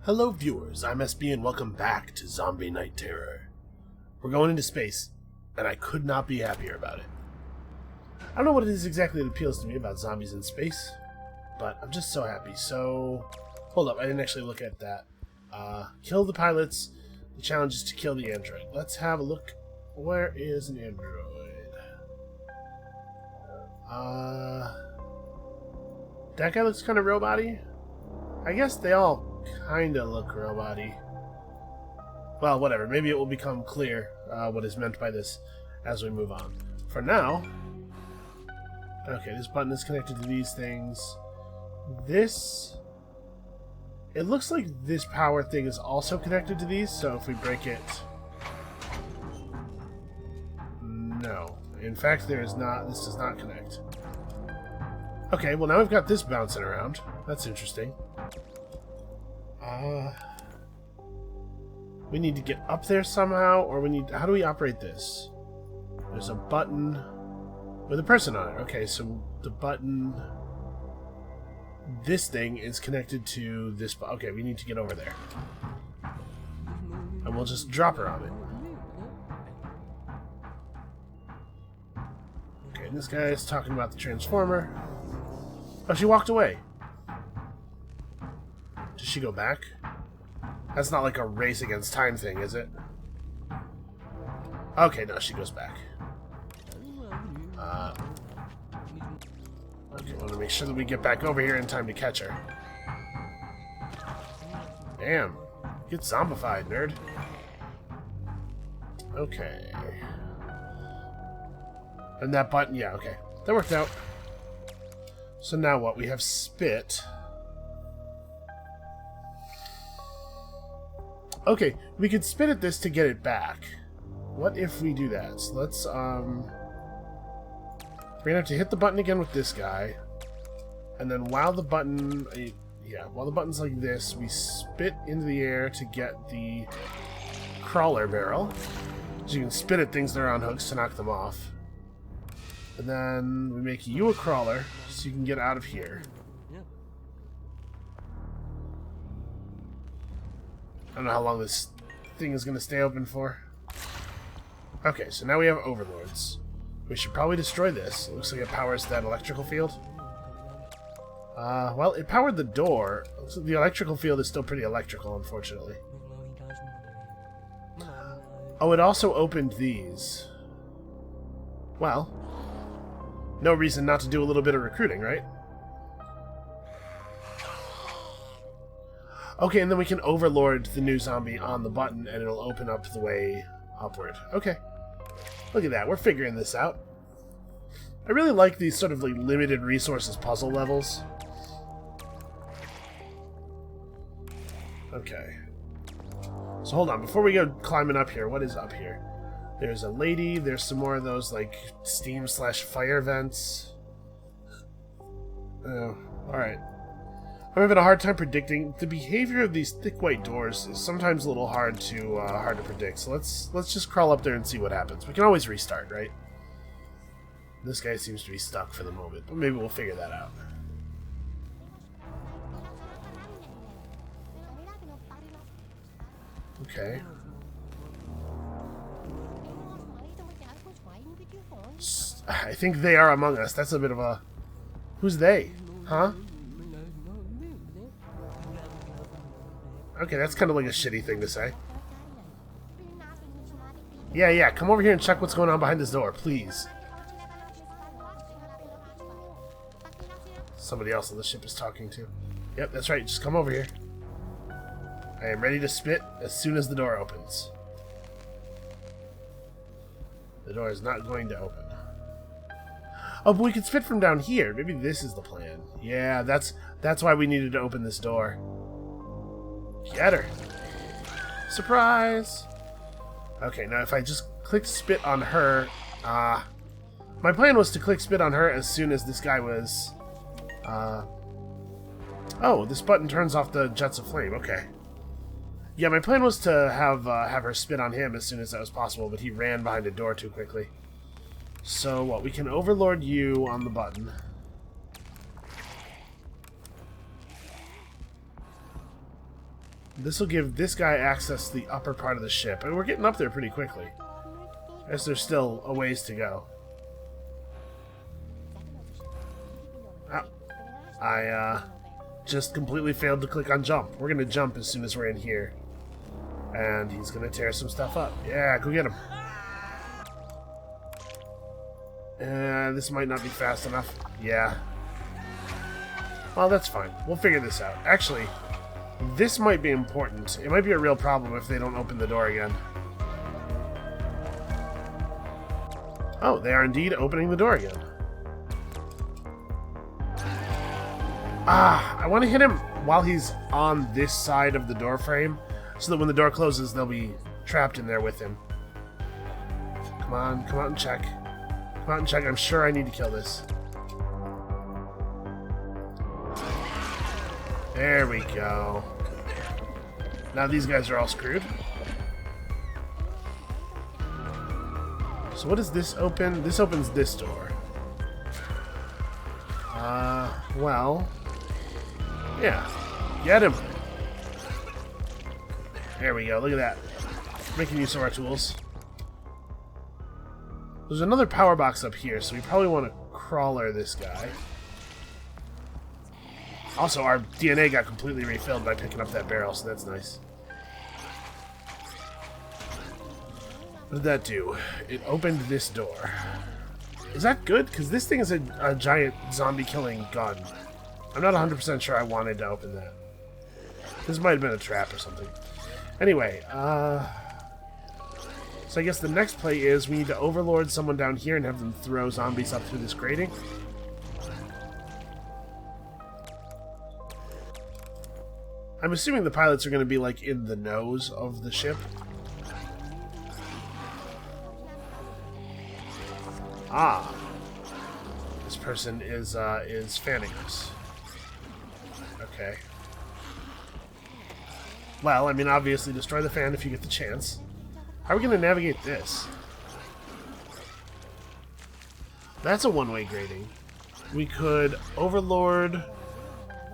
Hello viewers, I'm SB and welcome back to Zombie Night Terror. We're going into space, and I could not be happier about it. I don't know what it is exactly that appeals to me about zombies in space, but I'm just so happy. So, hold up, I didn't actually look at that. Kill the pilots. The challenge is to kill the android. Let's have a look. Where is an android? That guy looks kind of robot-y. I guess they all kinda look robot-y. Well, whatever. Maybe it will become clear what is meant by this as we move on. For now... Okay, this button is connected to these things. This... It looks like this power thing is also connected to these, so if we break it... No. In fact, there is not. This does not connect. Okay, well now we've got this bouncing around. That's interesting. We need to get up there somehow, or we need... How do we operate this? There's a button with a person on it. Okay, so the button... This thing is connected to this... Okay, we need to get over there. And we'll just drop her on it. Okay, and this guy is talking about the transformer. Oh, she walked away. Does she go back? That's not like a race against time thing, is it? Okay, no, she goes back. Okay, I want to make sure that we get back over here in time to catch her. Damn. Get zombified, nerd. Okay. And that button, yeah, okay. That worked out. So now what? We have spit. Okay, we could spit at this to get it back. What if we do that? So let's, we're gonna have to hit the button again with this guy. And then while the button, while the button's like this, we spit into the air to get the crawler barrel. So you can spit at things that are on hooks to knock them off. And then we make you a crawler so you can get out of here. I don't know how long this thing is going to stay open for. Okay, so now we have overlords. We should probably destroy this. It looks like it powers that electrical field. Well, it powered the door. Looks like the electrical field is still pretty electrical, unfortunately. Oh, it also opened these. Well, no reason not to do a little bit of recruiting, right? Okay, and then we can overlord the new zombie on the button, and it'll open up the way upward. Okay. Look at that. We're figuring this out. I really like these sort of like limited resources puzzle levels. Okay. So hold on. Before we go climbing up here, what is up here? There's a lady. There's some more of those like steam/fire vents. Oh, alright. I'm having a hard time predicting. The behavior of these thick white doors is sometimes a little hard to predict. So let's just crawl up there and see what happens. We can always restart, right? This guy seems to be stuck for the moment, but maybe we'll figure that out. Okay. I think they are among us. That's a bit of a... Who's they? Huh? Okay, that's kind of like a shitty thing to say. Yeah, come over here and check what's going on behind this door, please. Somebody else on the ship is talking to. Yep, that's right, just come over here. I am ready to spit as soon as the door opens. The door is not going to open. Oh, but we can spit from down here. Maybe this is the plan. Yeah, that's why we needed to open this door. Get her! Surprise! Okay, now if I just click spit on her... my plan was to click spit on her as soon as this guy was... Oh, this button turns off the jets of flame. Okay. Yeah, my plan was to have her spit on him as soon as that was possible, but he ran behind a door too quickly. So, what? We can overlord you on the button. This will give this guy access to the upper part of the ship. And we're getting up there pretty quickly. I guess there's still a ways to go. Oh, I just completely failed to click on jump. We're going to jump as soon as we're in here. And he's going to tear some stuff up. Yeah, go get him. This might not be fast enough. Yeah. Well, that's fine. We'll figure this out. Actually, this might be important. It might be a real problem if they don't open the door again. Oh, they are indeed opening the door again. Ah, I want to hit him while he's on this side of the door frame, so that when the door closes, they'll be trapped in there with him. Come on, come out and check. Come out and check. I'm sure I need to kill this. There we go. Now these guys are all screwed. So what does this open? This opens this door. Well... yeah. Get him! There we go. Look at that. Making use of our tools. There's another power box up here, so we probably want to crawler this guy. Also, our DNA got completely refilled by picking up that barrel, so that's nice. What did that do? It opened this door. Is that good? Because this thing is a giant zombie-killing gun. I'm not 100% sure I wanted to open that. This might have been a trap or something. Anyway, so I guess the next play is we need to overlord someone down here and have them throw zombies up through this grating. I'm assuming the pilots are going to be, like, in the nose of the ship. Ah. This person is fanning us. Okay. Well, I mean, obviously destroy the fan if you get the chance. How are we going to navigate this? That's a one-way grating. We could overlord...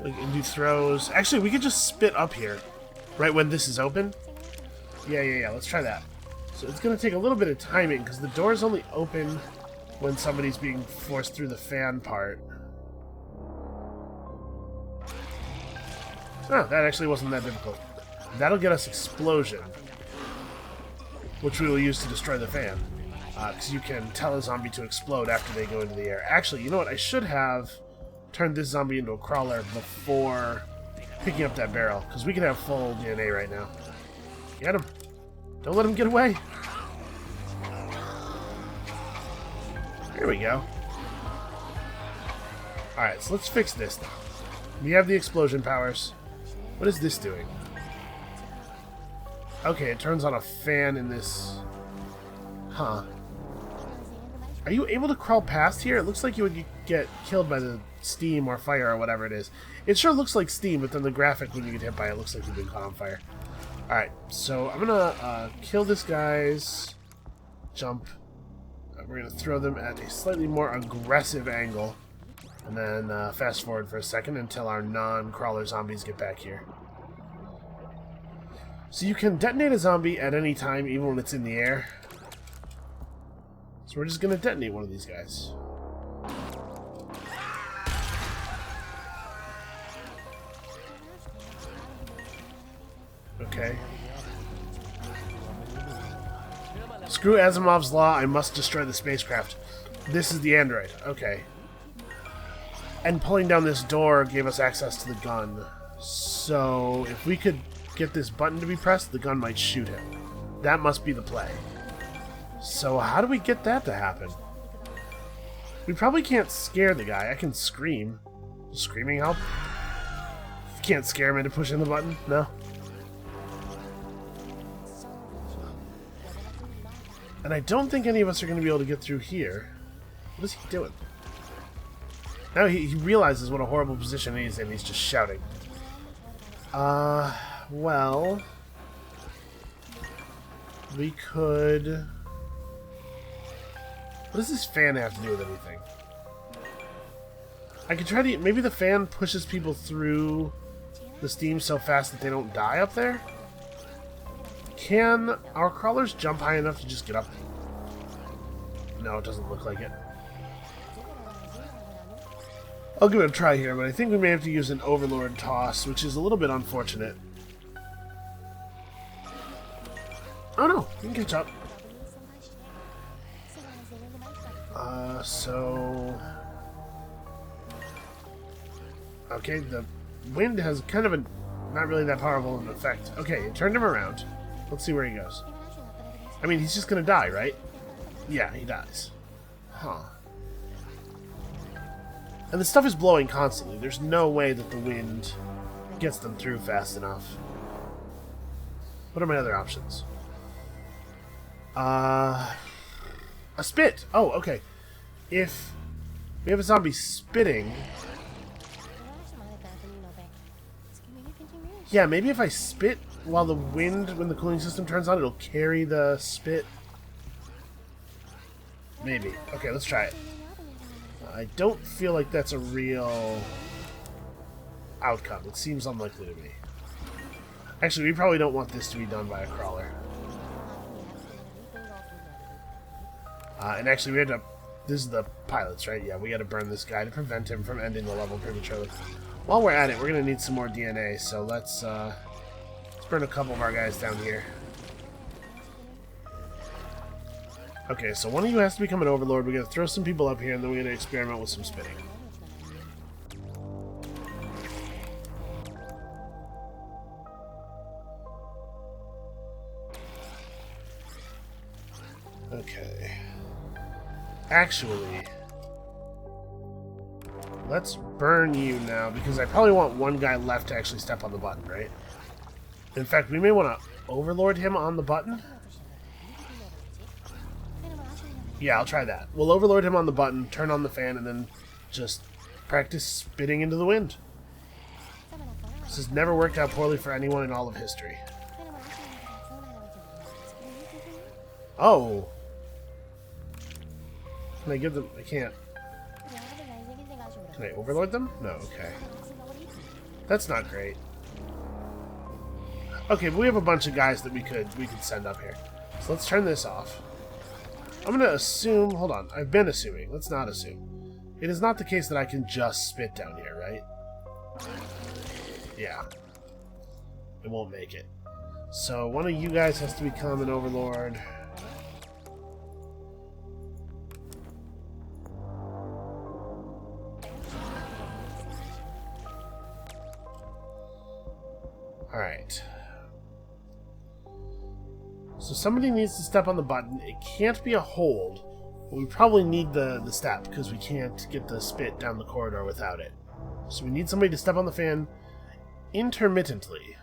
and do throws. Actually, we could just spit up here, right when this is open. Yeah. Let's try that. So it's going to take a little bit of timing, because the door's only open when somebody's being forced through the fan part. Oh, that actually wasn't that difficult. That'll get us explosion, which we will use to destroy the fan. Because you can tell a zombie to explode after they go into the air. Actually, you know what? I should have turned this zombie into a crawler before picking up that barrel, because we can have full DNA right now. Get him. Don't let him get away. There we go. Alright, so let's fix this now. We have the explosion powers. What is this doing? Okay, it turns on a fan in this... Huh. Are you able to crawl past here? It looks like you would get killed by the steam or fire or whatever it is. It sure looks like steam, but then the graphic when you get hit by it looks like you've been caught on fire. Alright, so I'm gonna kill this guy's jump. We're gonna throw them at a slightly more aggressive angle. And then fast forward for a second until our non-crawler zombies get back here. So you can detonate a zombie at any time, even when it's in the air. So we're just gonna detonate one of these guys. Okay. Screw Asimov's law, I must destroy the spacecraft. This is the android. Okay. And pulling down this door gave us access to the gun. So if we could get this button to be pressed, the gun might shoot him. That must be the play. So how do we get that to happen? We probably can't scare the guy. I can scream. Will screaming help? Can't scare him into pushing the button? No? And I don't think any of us are going to be able to get through here. What is he doing? Now he realizes what a horrible position he's in. He's just shouting. Well... we could... What does this fan have to do with anything? I could try to... maybe the fan pushes people through the steam so fast that they don't die up there? Can our crawlers jump high enough to just get up? No, it doesn't look like it. I'll give it a try here, but I think we may have to use an Overlord toss, which is a little bit unfortunate. Oh no, you can catch up. So... Okay, the wind has kind of a... not really that powerful of an effect. Okay, it turned him around. Let's see where he goes. I mean, he's just gonna die, right? Yeah, he dies. Huh. And the stuff is blowing constantly. There's no way that the wind gets them through fast enough. What are my other options? A spit! Oh, okay. If we have a zombie spitting... Yeah, maybe if I spit while the wind, when the cooling system turns on, it'll carry the spit. Maybe. Okay, let's try it. I don't feel like that's a real outcome. It seems unlikely to me. Actually, we probably don't want this to be done by a crawler. And actually, we had to... This is the pilots, right? Yeah, we got to burn this guy to prevent him from ending the level prematurely. While we're at it, we're going to need some more DNA, so let's burn a couple of our guys down here. Okay, so one of you has to become an overlord. We got to throw some people up here, and then we're going to experiment with some spitting. Okay. Actually, let's burn you now, because I probably want one guy left to actually step on the button, right? In fact, we may want to overlord him on the button. Yeah, I'll try that. We'll overlord him on the button, turn on the fan, and then just practice spitting into the wind. This has never worked out poorly for anyone in all of history. Oh! Can I give them... I can't. Can I overlord them? No, okay. That's not great. Okay, but we have a bunch of guys that we could send up here. So let's turn this off. I'm going to assume... Hold on. I've been assuming. Let's not assume. It is not the case that I can just spit down here, right? Yeah. It won't make it. So one of you guys has to become an overlord. Alright. So somebody needs to step on the button. It can't be a hold, but we probably need the step because we can't get the spit down the corridor without it. So we need somebody to step on the fan intermittently.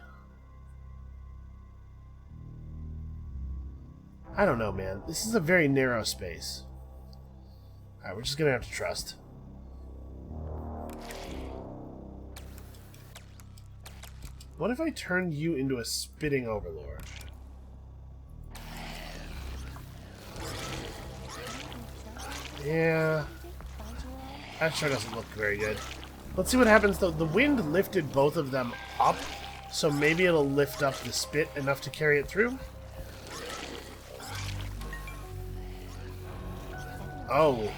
I don't know, man. This is a very narrow space. Alright, we're just gonna have to trust. What if I turned you into a spitting overlord? Yeah, that sure doesn't look very good. Let's see what happens though. The wind lifted both of them up, so maybe it'll lift up the spit enough to carry it through. Oh.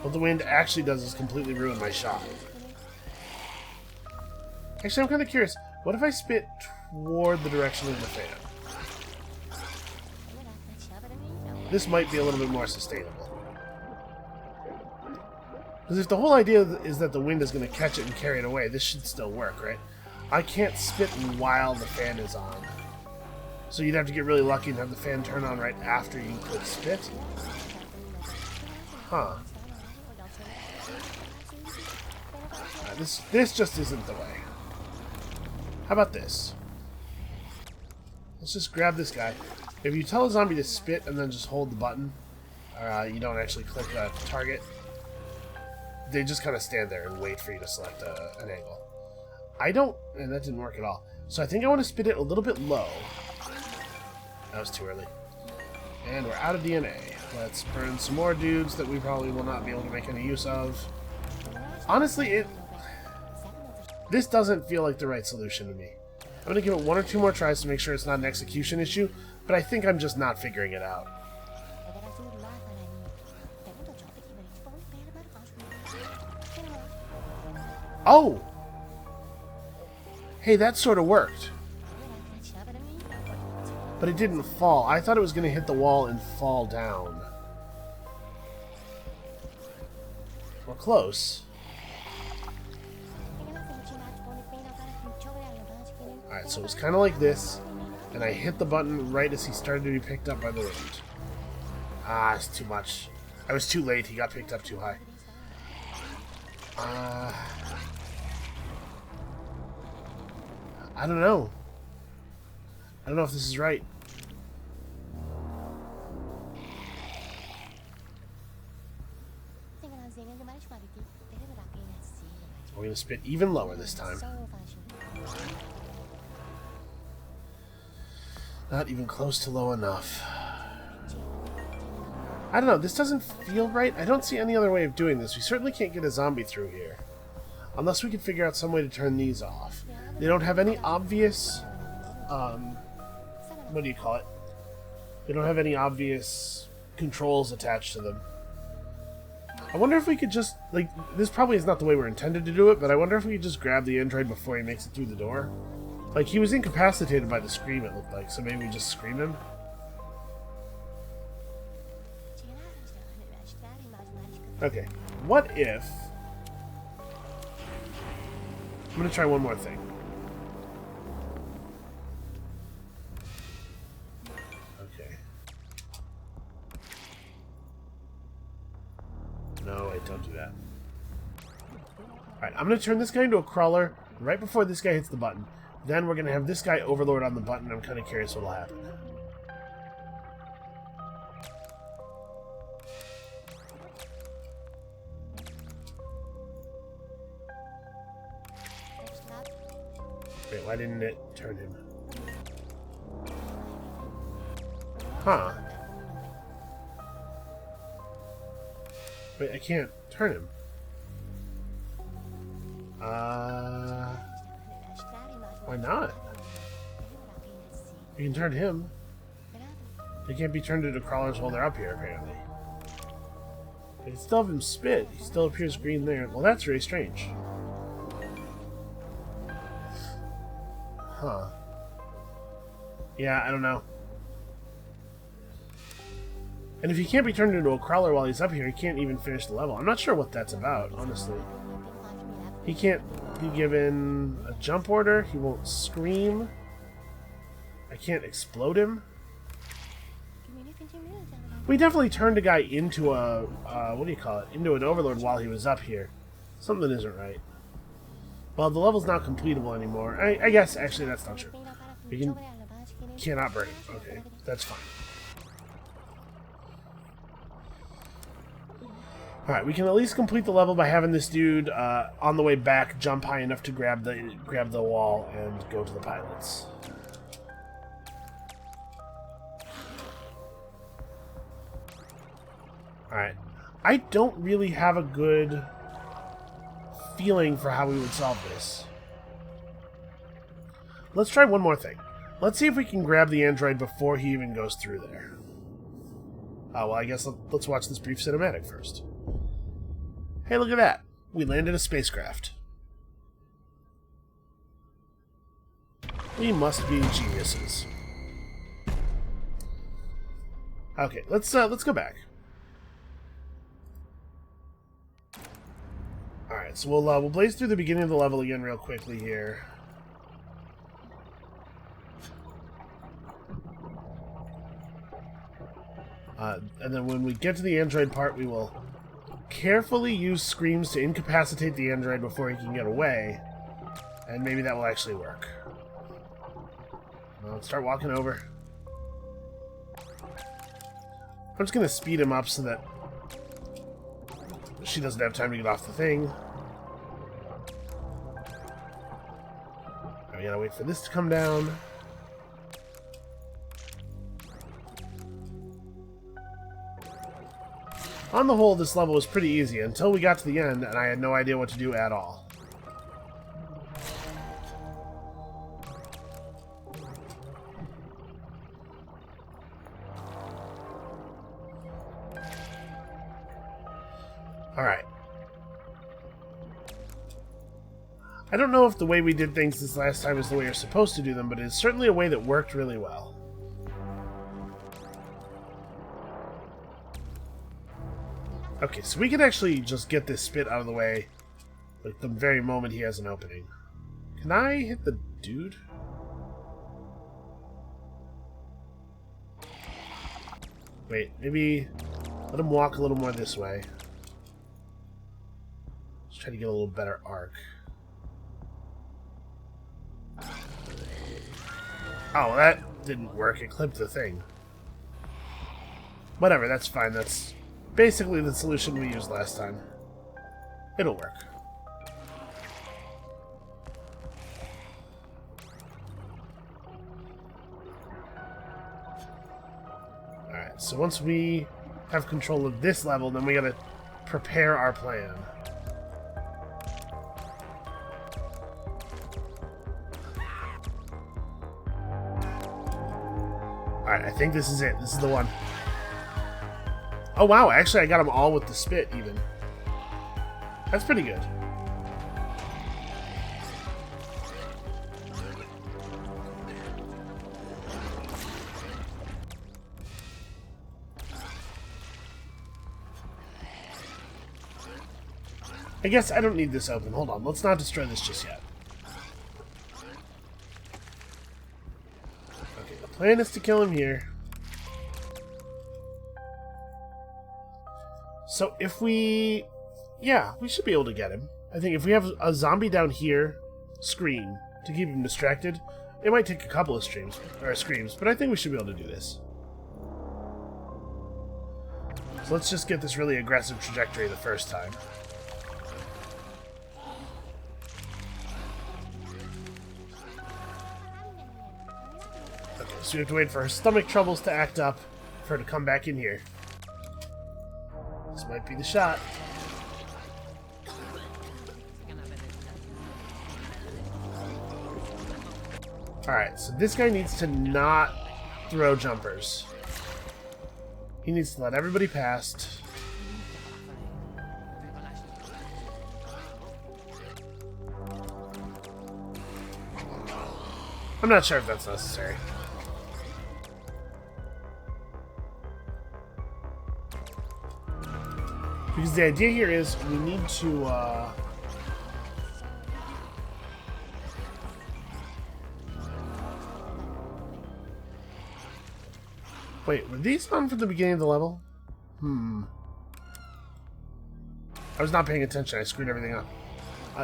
What the wind actually does is completely ruin my shot. Actually, I'm kind of curious. What if I spit toward the direction of the fan? This might be a little bit more sustainable. Because if the whole idea is that the wind is going to catch it and carry it away, this should still work, right? I can't spit while the fan is on. So you'd have to get really lucky and have the fan turn on right after you click spit. Huh. This just isn't the way. How about this? Let's just grab this guy. If you tell a zombie to spit and then just hold the button, you don't actually click target, they just kind of stand there and wait for you to select an angle. I don't... and that didn't work at all. So I think I want to spit it a little bit low. That was too early. And we're out of DNA. Let's burn some more dudes that we probably will not be able to make any use of. Honestly, This doesn't feel like the right solution to me. I'm going to give it 1 or 2 more tries to make sure it's not an execution issue, but I think I'm just not figuring it out. Oh! Hey, that sort of worked. But it didn't fall. I thought it was going to hit the wall and fall down. We're close. Alright, so it was kind of like this, and I hit the button right as he started to be picked up by the wind. Ah, it's too much. I was too late. He got picked up too high. I don't know. I don't know if this is right. We're going to spit even lower this time. Not even close to low enough. I don't know. This doesn't feel right. I don't see any other way of doing this. We certainly can't get a zombie through here. Unless we can figure out some way to turn these off. They don't have any obvious... what do you call it? They don't have any obvious controls attached to them. I wonder if we could just... like, this probably is not the way we're intended to do it, but I wonder if we could just grab the android before he makes it through the door. Like, he was incapacitated by the scream, it looked like, so maybe we just scream him? Okay. What if... I'm gonna try one more thing. Okay. No, wait, don't do that. Alright, I'm gonna turn this guy into a crawler right before this guy hits the button. Then we're gonna have this guy overlord on the button. I'm kind of curious what'll happen. Wait, why didn't it turn him? Huh. Wait, I can't turn him. Why not? You can turn him. They can't be turned into crawlers while they're up here, apparently. They can still have him spit. He still appears green there. Well, that's very strange. Huh. Yeah, I don't know. And if he can't be turned into a crawler while he's up here, he can't even finish the level. I'm not sure what that's about, honestly. He can't be given a jump order. He won't scream. I can't explode him. We definitely turned a guy into a, what do you call it? Into an overlord while he was up here. Something isn't right. Well, the level's not completable anymore. I guess, actually, that's not true. We cannot burn it. Okay, that's fine. Alright, we can at least complete the level by having this dude on the way back jump high enough to grab the wall and go to the pilots. Alright. I don't really have a good feeling for how we would solve this. Let's try one more thing. Let's see if we can grab the android before he even goes through there. Well, I guess let's watch this brief cinematic first. Hey, look at that. We landed a spacecraft. We must be geniuses. Okay, let's go back. Alright, so we'll blaze through the beginning of the level again real quickly here. And then when we get to the android part, we will carefully use screams to incapacitate the android before he can get away. And maybe that will actually work. Let's start walking over. I'm just going to speed him up so that she doesn't have time to get off the thing. We gotta wait for this to come down. On the whole, this level was pretty easy until we got to the end and I had no idea what to do at all. I don't know if the way we did things this last time is the way you're supposed to do them, but it's certainly a way that worked really well. Okay, so we can actually just get this spit out of the way like the very moment he has an opening. Can I hit the dude? Wait, maybe let him walk a little more this way. Let's try to get a little better arc. Oh, that didn't work. It clipped the thing. Whatever, that's fine. That's basically the solution we used last time. It'll work. Alright, so once we have control of this level, then we gotta prepare our plan. Alright, I think this is it. This is the one. Oh wow, actually I got them all with the spit even. That's pretty good. I guess I don't need this open. Hold on, let's not destroy this just yet. Okay, the plan is to kill him here. So if we... yeah, we should be able to get him. I think if we have a zombie down here, scream, to keep him distracted, it might take a couple of screams, but I think we should be able to do this. So let's just get this really aggressive trajectory the first time. Okay, so we have to wait for her stomach troubles to act up, for her to come back in here. This might be the shot. Alright, so this guy needs to not throw jumpers. He needs to let everybody past. I'm not sure if that's necessary. Because the idea here is we need to, wait, were these on from the beginning of the level? I was not paying attention. I screwed everything up.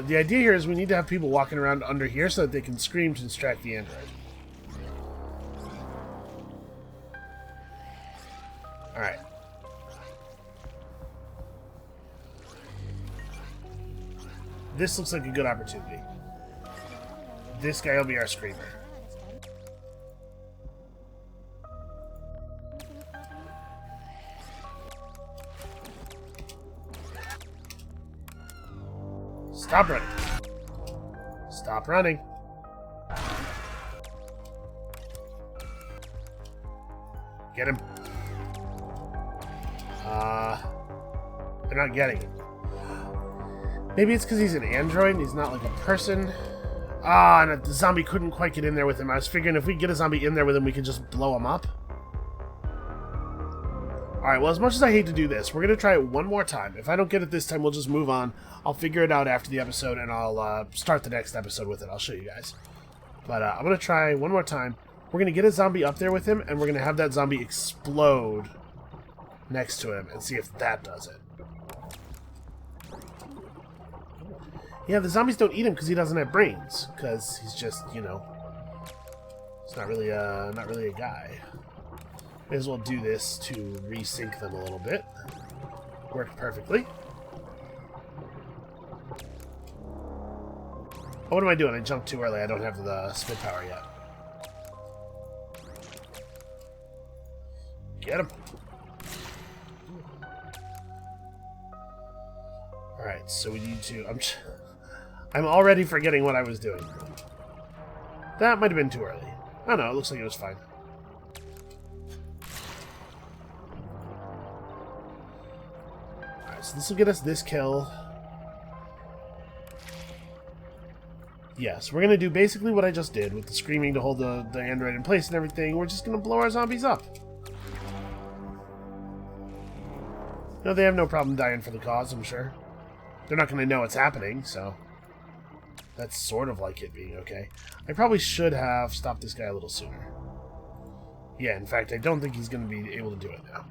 The idea here is we need to have people walking around under here so that they can scream to distract the android. Alright. This looks like a good opportunity. This guy will be our screamer. Stop running. Stop running. Get him. They're not getting it. Maybe it's because he's an android and he's not like a person. And the zombie couldn't quite get in there with him. I was figuring if we get a zombie in there with him, we could just blow him up. Alright, well, as much as I hate to do this, we're going to try it one more time. If I don't get it this time, we'll just move on. I'll figure it out after the episode, and I'll start the next episode with it. I'll show you guys. But I'm going to try one more time. We're going to get a zombie up there with him, and we're going to have that zombie explode next to him and see if that does it. Yeah, the zombies don't eat him because he doesn't have brains. Because he's just, you know, he's not really a guy. May as well do this to resync them a little bit. Worked perfectly. Oh, what am I doing? I jumped too early. I don't have the spit power yet. Get him. Alright, so we need to... I'm already forgetting what I was doing. That might have been too early. Oh no, it looks like it was fine. Alright, so this will get us this kill. Yes, we're going to do basically what I just did with the screaming to hold the android in place and everything. We're just going to blow our zombies up. No, they have no problem dying for the cause, I'm sure. They're not going to know it's happening, so that's sort of like it being okay. I probably should have stopped this guy a little sooner. Yeah, in fact, I don't think he's going to be able to do it now.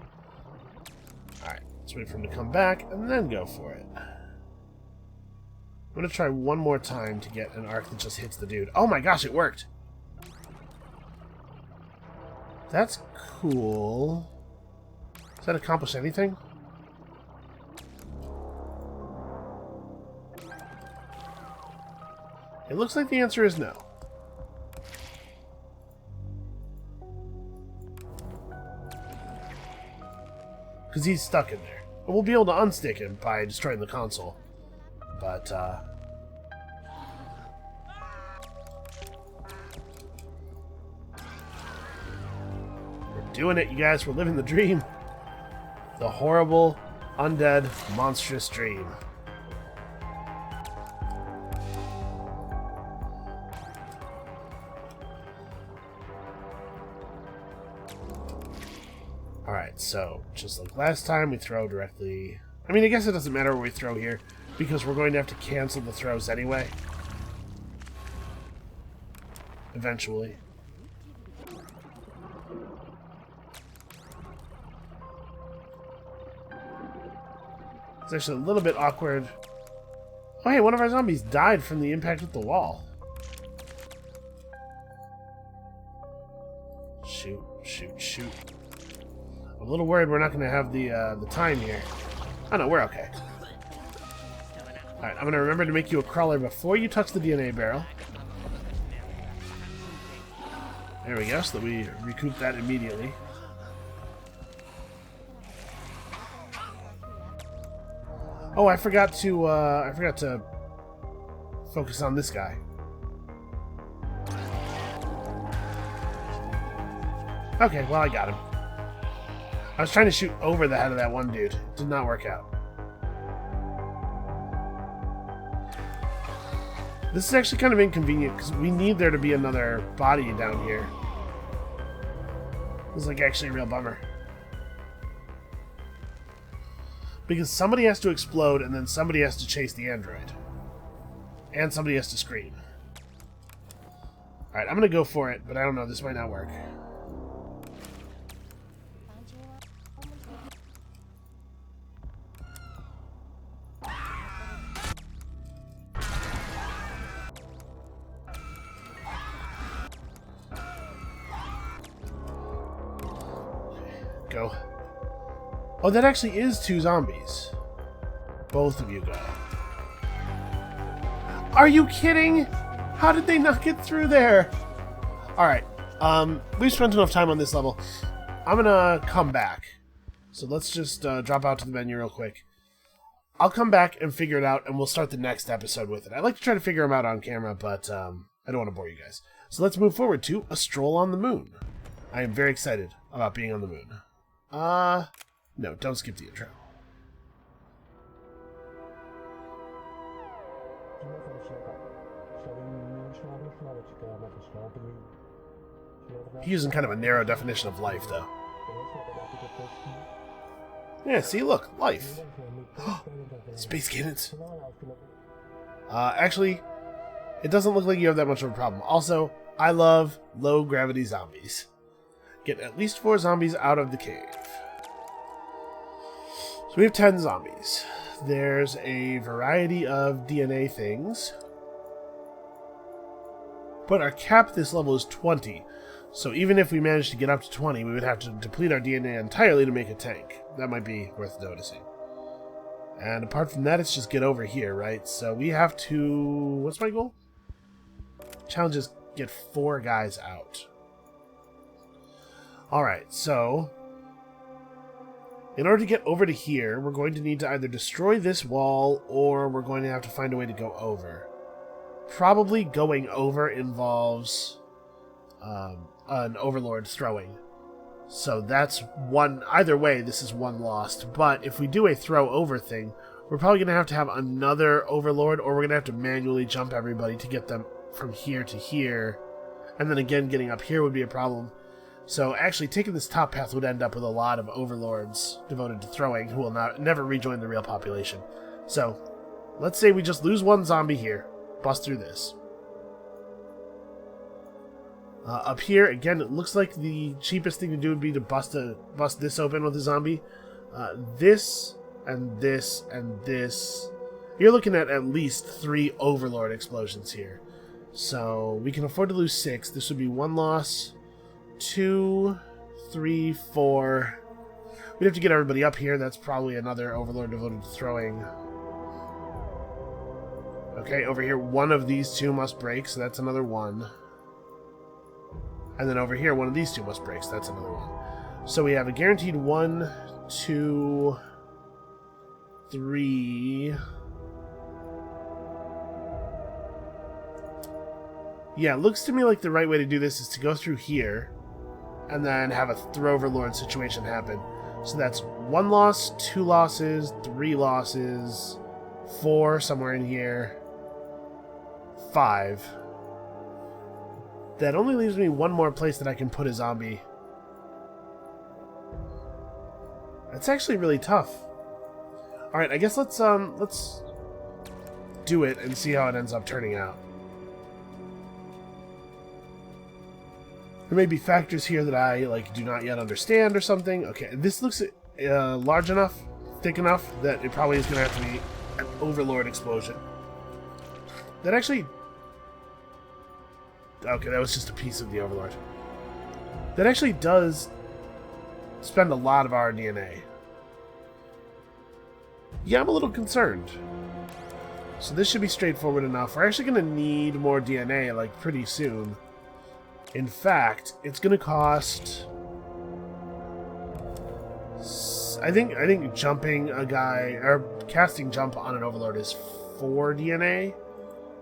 Alright, let's wait for him to come back and then go for it. I'm going to try one more time to get an arc that just hits the dude. Oh my gosh, it worked! That's cool. Does that accomplish anything? It looks like the answer is no. Because he's stuck in there. But we'll be able to unstick him by destroying the console. But, we're doing it, you guys. We're living the dream. The horrible, undead, monstrous dream. Alright, so, just like last time, we throw directly... I mean, I guess it doesn't matter where we throw here, because we're going to have to cancel the throws anyway. Eventually. It's actually a little bit awkward. Oh hey, one of our zombies died from the impact with the wall. Shoot, shoot, shoot. I'm a little worried we're not going to have the time here. Oh no, we're okay. Alright, I'm going to remember to make you a crawler before you touch the DNA barrel. There we go, so that we recoup that immediately. Oh, I forgot to focus on this guy. Okay, well I got him. I was trying to shoot over the head of that one dude. It did not work out. This is actually kind of inconvenient because we need there to be another body down here. This is like actually a real bummer. Because somebody has to explode and then somebody has to chase the android. And somebody has to scream. Alright, I'm going to go for it, but I don't know. This might not work. Go. Oh, that actually is 2 zombies. Both of you go. Are you kidding? How did they not get through there? Alright, we've spent enough time on this level. I'm gonna come back. So let's just drop out to the menu real quick. I'll come back and figure it out, and we'll start the next episode with it. I like to try to figure them out on camera, but I don't want to bore you guys. So let's move forward to A Stroll on the Moon. I am very excited about being on the moon. No, don't skip the intro. He's using kind of a narrow definition of life, though. Yeah, see, look, life. Space cannons. Actually, it doesn't look like you have that much of a problem. Also, I love low-gravity zombies. Get at least 4 zombies out of the cave. So we have 10 zombies. There's a variety of DNA things. But our cap this level is 20. So even if we manage to get up to 20, we would have to deplete our DNA entirely to make a tank. That might be worth noticing. And apart from that, it's just get over here, right? So we have to... What's my goal? Challenge is get 4 guys out. Alright, so... in order to get over to here, we're going to need to either destroy this wall, or we're going to have to find a way to go over. Probably going over involves an overlord throwing. So that's one... either way, this is one lost. But if we do a throw over thing, we're probably going to have another Overlord, or we're going to have to manually jump everybody to get them from here to here. And then again, getting up here would be a problem. So actually taking this top path would end up with a lot of Overlords devoted to throwing who will never rejoin the real population. So let's say we just lose one zombie here. Bust through this. Up here, again, it looks like the cheapest thing to do would be to bust this open with a zombie. This, and this, and this. You're looking at least 3 Overlord explosions here. So we can afford to lose 6. This would be 1 loss, 2, 3, 4. We'd have to get everybody up here. That's probably another Overlord devoted to throwing. Okay, over here, one of these 2 must break, so that's another 1. And then over here, one of these 2 must break, so that's another 1. So we have a guaranteed 1, 2, 3. Yeah, it looks to me like the right way to do this is to go through here and then have a throw Overlord situation happen. So that's 1 loss, 2 losses, 3 losses, 4 somewhere in here, 5. That only leaves me 1 more place that I can put a zombie. That's actually really tough. Alright, I guess let's do it and see how it ends up turning out. There may be factors here that I do not yet understand or something. Okay, this looks large enough, thick enough, that it probably is going to have to be an Overlord explosion. That actually... Okay, that was just a piece of the Overlord. That actually does spend a lot of our DNA. Yeah, I'm a little concerned. So this should be straightforward enough. We're actually going to need more DNA, pretty soon. In fact, it's going to cost... I think jumping a guy, or casting jump on an Overlord is 4 DNA.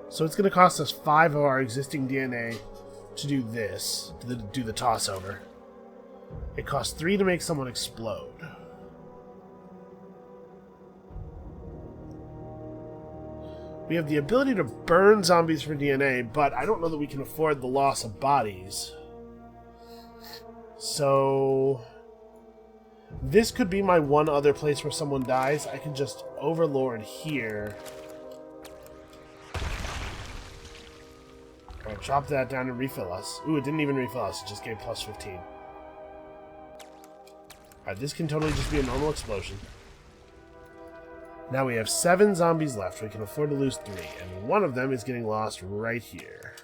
So it's going to cost us 5 of our existing DNA to do this, to do the toss over. It costs 3 to make someone explode. We have the ability to burn zombies for DNA, but I don't know that we can afford the loss of bodies. So this could be my one other place where someone dies. I can just Overlord here. Alright, drop that down and refill us. Ooh, it didn't even refill us. It just gave plus 15. Alright, this can totally just be a normal explosion. Now we have 7 zombies left. We can afford to lose 3. And one of them is getting lost right here.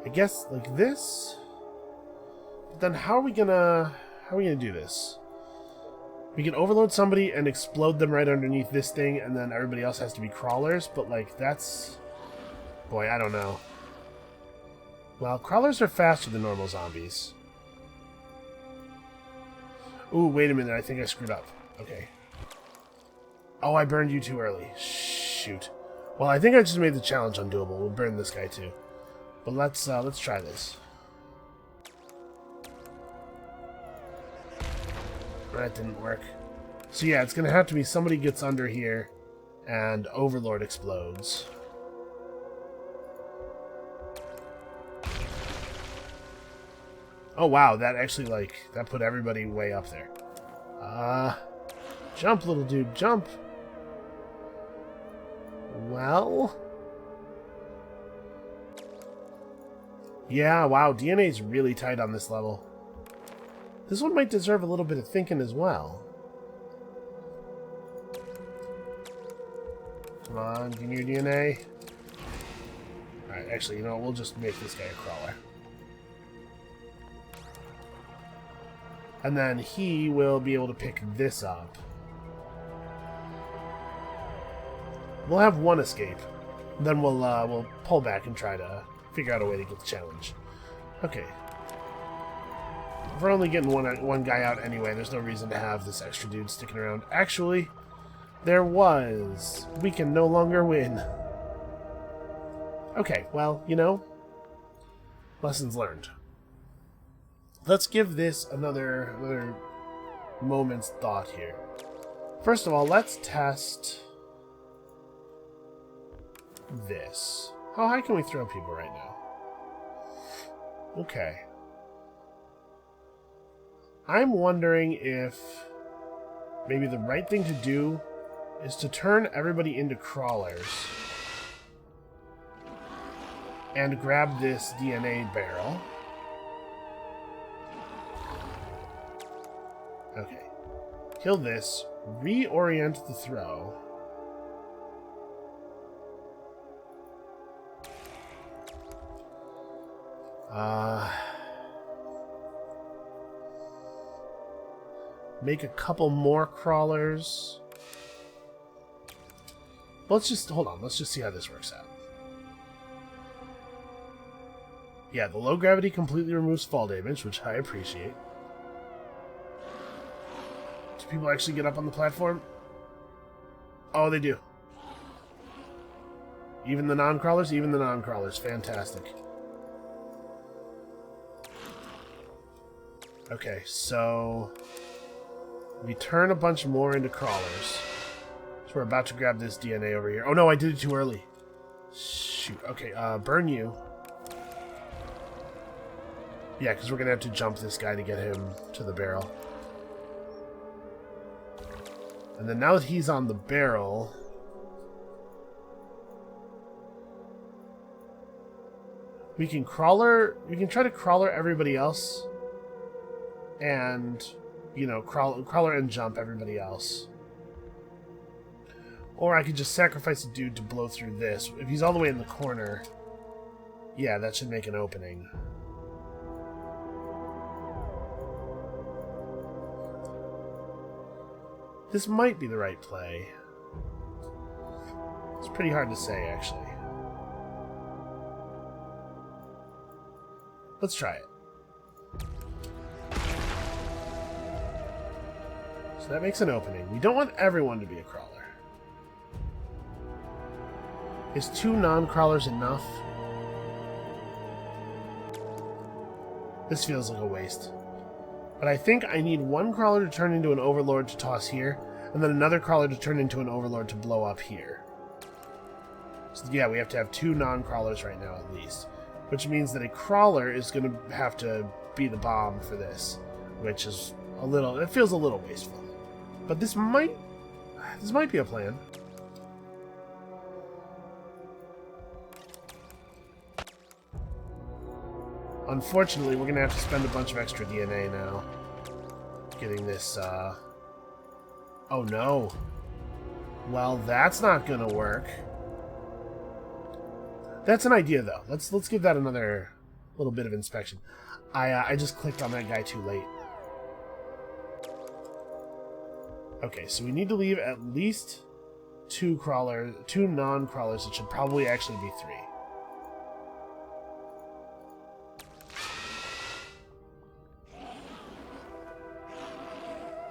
I guess like this. But then how are we gonna do this? We can overload somebody and explode them right underneath this thing, and then everybody else has to be crawlers, but that's... Boy, I don't know. Well, crawlers are faster than normal zombies. Ooh, wait a minute, I think I screwed up. Okay. Oh, I burned you too early. Shoot. Well, I think I just made the challenge undoable. We'll burn this guy too. But let's try this. That didn't work. So yeah, it's gonna have to be somebody gets under here and Overlord explodes. Oh wow, that actually that put everybody way up there. Jump, little dude, jump. Well, yeah, wow, DNA's really tight on this level. This one might deserve a little bit of thinking as well. Come on, give me your DNA. Alright, actually, you know what? We'll just make this guy a crawler. And then he will be able to pick this up. We'll have one escape. Then we'll pull back and try to figure out a way to get the challenge. Okay. If we're only getting one guy out anyway, there's no reason to have this extra dude sticking around. Actually, there was. We can no longer win. Okay, well, you know, lessons learned. Let's give this another moment's thought here. First of all, let's test this. How high can we throw people right now? Okay. I'm wondering if maybe the right thing to do is to turn everybody into crawlers and grab this DNA barrel. Okay. Kill this. Reorient the throw. Make a couple more crawlers. Let's just hold on. Let's just see how this works out. Yeah, the low gravity completely removes fall damage, which I appreciate. Do people actually get up on the platform? Oh, they do. Even the non-crawlers? Even the non-crawlers. Fantastic. Okay, so we turn a bunch more into crawlers. So we're about to grab this DNA over here. Oh no, I did it too early. Shoot. Okay, burn you. Yeah, because we're going to have to jump this guy to get him to the barrel. And then now that he's on the barrel, we can try to crawler everybody else. And, you know, crawler and jump everybody else. Or I could just sacrifice a dude to blow through this. If he's all the way in the corner, yeah, that should make an opening. This might be the right play. It's pretty hard to say, actually. Let's try it. So that makes an opening. We don't want everyone to be a crawler. Is 2 non-crawlers enough? This feels like a waste. But I think I need 1 crawler to turn into an overlord to toss here, and then another crawler to turn into an overlord to blow up here. So yeah, we have to have 2 non-crawlers right now at least. Which means that a crawler is going to have to be the bomb for this. Which is it feels a little wasteful. But this might be a plan. Unfortunately, we're going to have to spend a bunch of extra DNA now. Getting this, Oh no. Well, that's not going to work. That's an idea, though. Let's give that another little bit of inspection. I just clicked on that guy too late. Okay, so we need to leave at least 2 non-crawlers. It should probably actually be 3.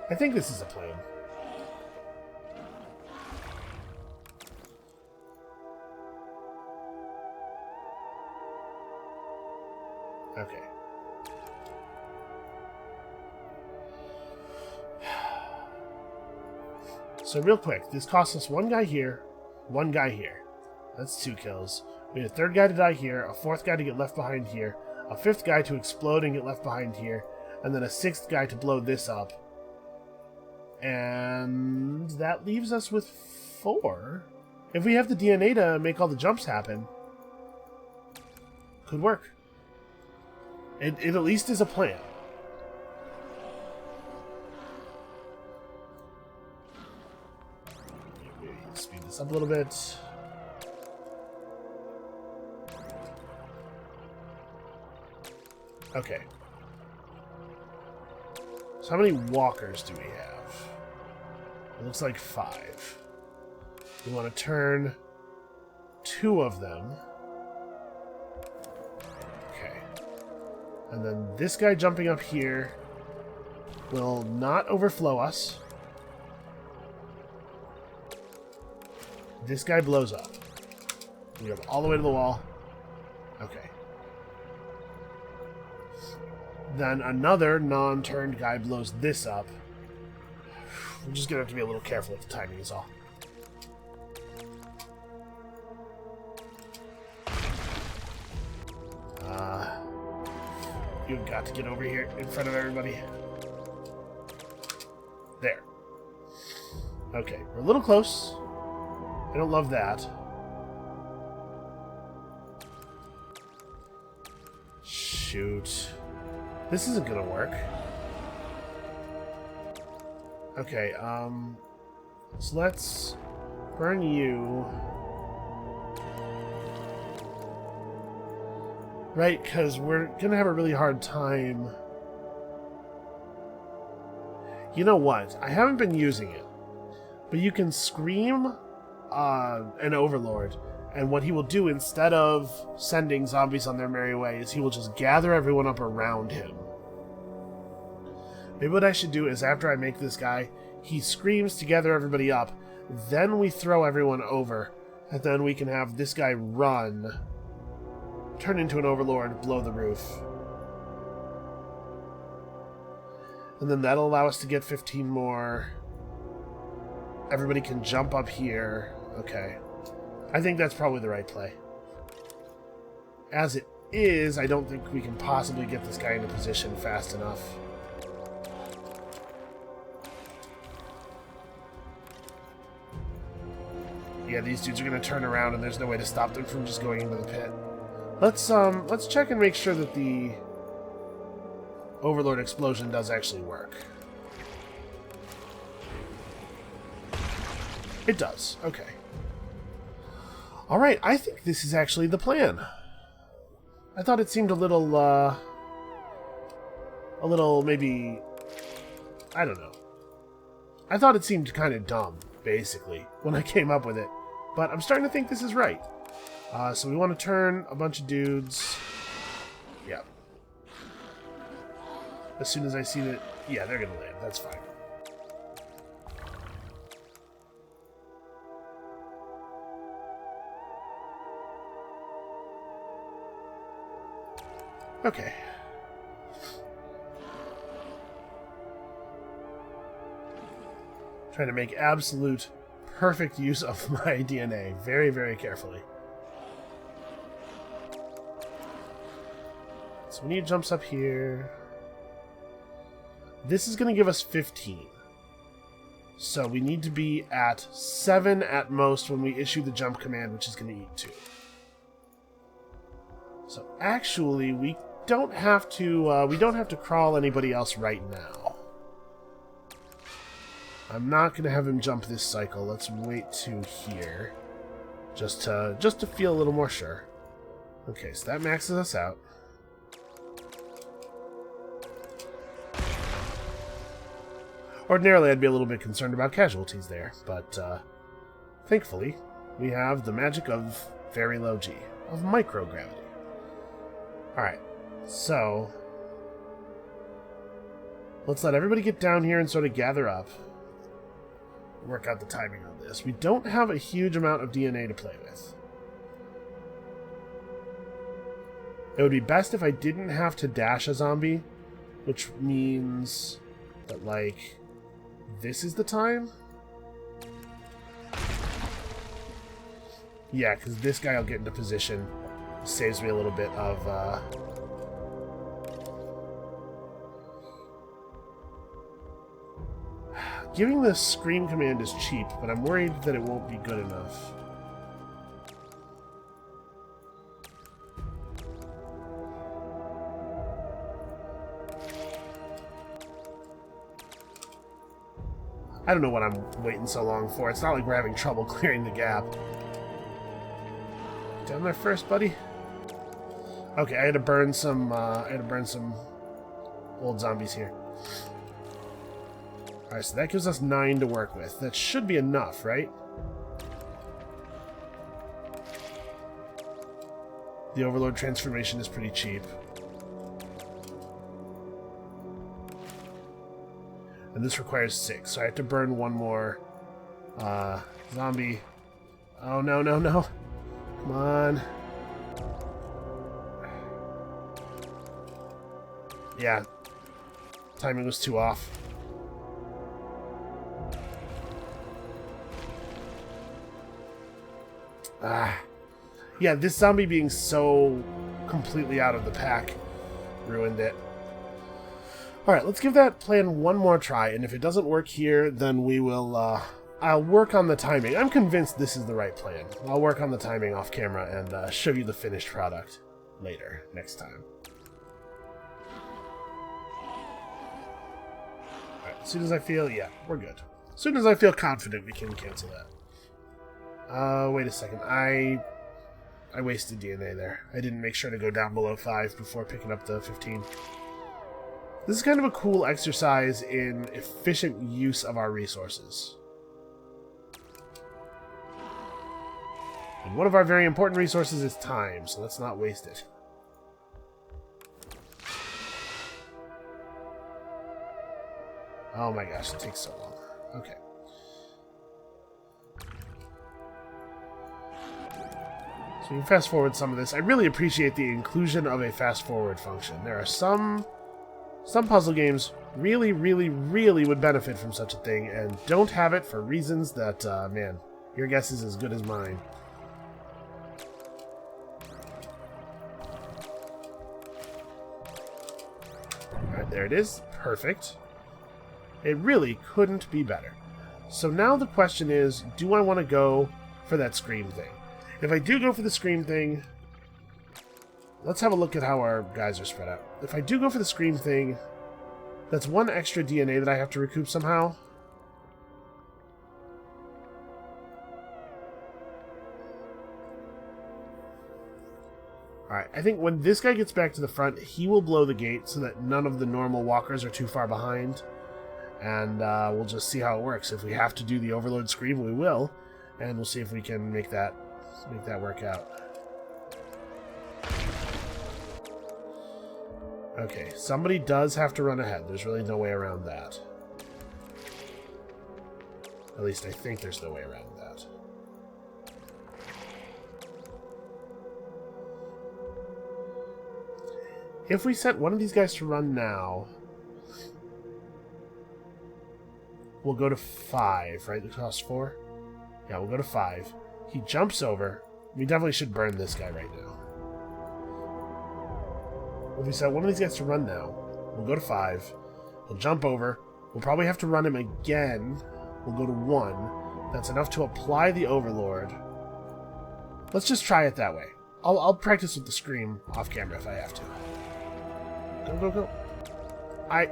I think this is a plan. Okay. So real quick, this costs us 1 guy here, 1 guy here. That's 2 kills. We need a 3rd guy to die here, a 4th guy to get left behind here, a 5th guy to explode and get left behind here, and then a 6th guy to blow this up. And that leaves us with 4. If we have the DNA to make all the jumps happen, could work. It at least is a plan. Maybe speed this up a little bit. Okay. So how many walkers do we have? It looks like 5. We want to turn 2 of them. Okay. And then this guy jumping up here will not overflow us. This guy blows up. We go all the way to the wall. Okay. Then another non-turned guy blows this up. We're just gonna have to be a little careful with the timing is all. You've got to get over here in front of everybody. There. Okay, we're a little close. I don't love that. Shoot. This isn't gonna work. Okay, so let's burn you. Right, because we're gonna have a really hard time. You know what? I haven't been using it. But you can scream an overlord, and what he will do instead of sending zombies on their merry way is he will just gather everyone up around him. Maybe what I should do is after I make this guy, he screams to gather everybody up, then we throw everyone over, and then we can have this guy run, turn into an overlord, blow the roof. And then that'll allow us to get 15 more. Everybody can jump up here. Okay. I think that's probably the right play. As it is, I don't think we can possibly get this guy into position fast enough. Yeah, these dudes are going to turn around and there's no way to stop them from just going into the pit. Let's check and make sure that the Overlord explosion does actually work. It does. Okay. Alright, I think this is actually the plan. I thought it seemed a little, maybe, I don't know. I thought it seemed kind of dumb, basically, when I came up with it. But I'm starting to think this is right. So we want to turn a bunch of dudes. Yeah. As soon as I see that, yeah, they're going to land. That's fine. Okay. Trying to make absolute perfect use of my DNA. Very, very carefully. So we need jumps up here. This is going to give us 15. So we need to be at 7 at most when we issue the jump command, which is going to eat 2. So actually, we don't have to crawl anybody else right now. I'm not going to have him jump this cycle. Let's wait to here. Just to feel a little more sure. Okay, so that maxes us out. Ordinarily, I'd be a little bit concerned about casualties there, but thankfully, we have the magic of very low G, of microgravity. Alright, so let's let everybody get down here and sort of gather up. Work out the timing on this. We don't have a huge amount of DNA to play with. It would be best if I didn't have to dash a zombie, which means that, like, this is the time? Yeah, because this guy will get into position. Saves me a little bit of, Giving the scream command is cheap, but I'm worried that it won't be good enough. I don't know what I'm waiting so long for. It's not like we're having trouble clearing the gap. Down there first, buddy. Okay, I had to burn some old zombies here. Alright, so that gives us 9 to work with. That should be enough, right? The Overlord transformation is pretty cheap. And this requires 6, so I have to burn one more zombie. Oh, no, no, no. Come on. Yeah. Timing was too off. Yeah, this zombie being so completely out of the pack ruined it. Alright, let's give that plan one more try, and if it doesn't work here, then we will, I'll work on the timing. I'm convinced this is the right plan. I'll work on the timing off camera and show you the finished product later, next time. Alright, as soon as I feel, yeah, we're good. As soon as I feel confident, we can cancel that. Wait a second, I wasted DNA there. I didn't make sure to go down below 5 before picking up the 15. This is kind of a cool exercise in efficient use of our resources. And one of our very important resources is time, so let's not waste it. Oh my gosh, it takes so long. Okay. So we can fast forward some of this. I really appreciate the inclusion of a fast forward function. There are some puzzle games really would benefit from such a thing and don't have it for reasons that, man, your guess is as good as mine. Alright, there it is. Perfect. It really couldn't be better. So now the question is, do I want to go for that scream thing? If I do go for the scream thing, let's have a look at how our guys are spread out. If I do go for the scream thing, that's one extra DNA that I have to recoup somehow. Alright, I think when this guy gets back to the front, he will blow the gate so that none of the normal walkers are too far behind. And we'll just see how it works. If we have to do the Overlord Scream, we will. And we'll see if we can make that work out. Okay, somebody does have to run ahead. There's really no way around that. At least I think there's no way around that. If we set one of these guys to run now, we'll go to 5, right? It costs 4? Yeah, we'll go to 5. He jumps over. We definitely should burn this guy right now. If we set one of these guys to run now, we'll go to 5. He'll jump over. We'll probably have to run him again. We'll go to 1. That's enough to apply the Overlord. Let's just try it that way. I'll practice with the scream off camera if I have to. Go. I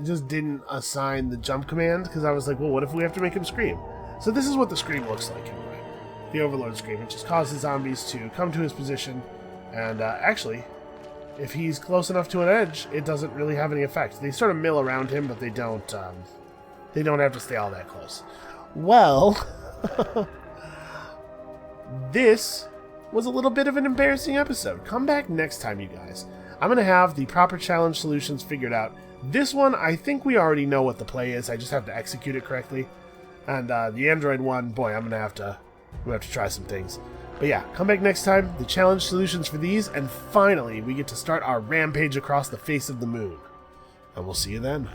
just didn't assign the jump command because I was like, well, what if we have to make him scream? So this is what the scream looks like anyway. The Overlord Scream. It just causes zombies to come to his position. And actually, if he's close enough to an edge, it doesn't really have any effect. They sort of mill around him, but they don't have to stay all that close. Well, this was a little bit of an embarrassing episode. Come back next time, you guys. I'm going to have the proper challenge solutions figured out. This one, I think we already know what the play is. I just have to execute it correctly. And the Android one, boy, I'm going to have to try some things. But yeah, come back next time, the challenge solutions for these, and finally we get to start our rampage across the face of the moon. And we'll see you then.